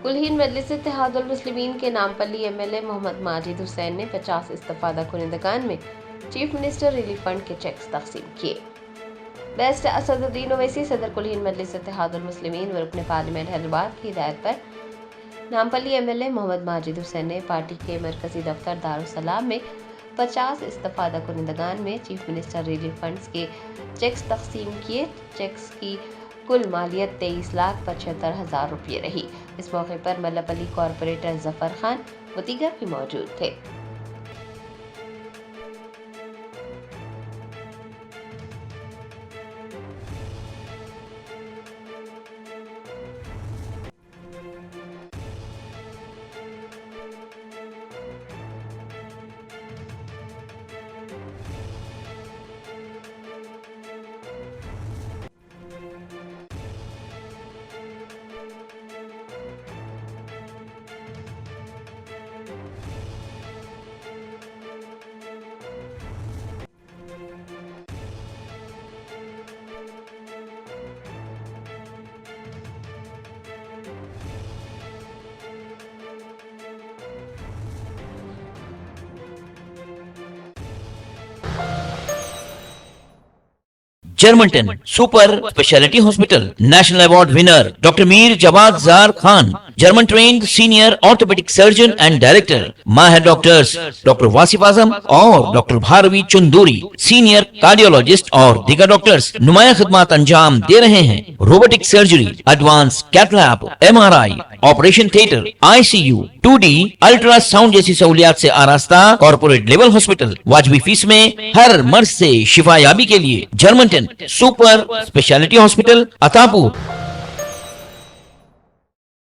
कुलहीन मजलिस इत्तेहादुल मुस्लिमीन के नामपल्ली एमएलए मोहम्मद माजिद हुसैन ने 50 इस्तिफादा कुनिंदगान में चीफ मिनिस्टर रिलीफ फंड के चेक्स तकसीम किए। बेस्ट असदुद्दीन ओवैसी सदर कुलहीन मजलिस इत्तेहादुल मुस्लिमीन व रुकन पार्लियामेंट हैदराबाद की हिदायत पर नामपल्ली एमएलए मोहम्मद माजिद हुसैन ने पार्टी के मरकजी दफ्तर दारुस्सलाम में 50 इस्तिफादा कुनिंदगान में चीफ मिनिस्टर रिलीफ फंड्स के चेक्स तकसीम किए। चेक्स की कुल मालियत 23,75,000 रुपये रही। इस मौके पर मल्लापल्ली कॉरपोरेटर जफर खान व दीगर भी मौजूद थे। Germanten super speciality hospital national award winner doctor Mir Jawad Zar Khan, German trained senior orthopaedic surgeon and director, माहिर डॉक्टर्स डॉक्टर वासिफ आजम और doctor Bharvi Chanduri, senior cardiologist और दीगर डॉक्टर्स नुमाया खिदमत अंजाम दे रहे हैं। Robotic surgery, advance cath lab, MRI, operation theatre, ICU, 2D ultrasound जैसी सहूलियात से आरास्ता कॉर्पोरेट लेवल हॉस्पिटल। वाजबी फीस में हर मर्ज से शिफायाबी के लिए Germanton super speciality hospital, Attapur.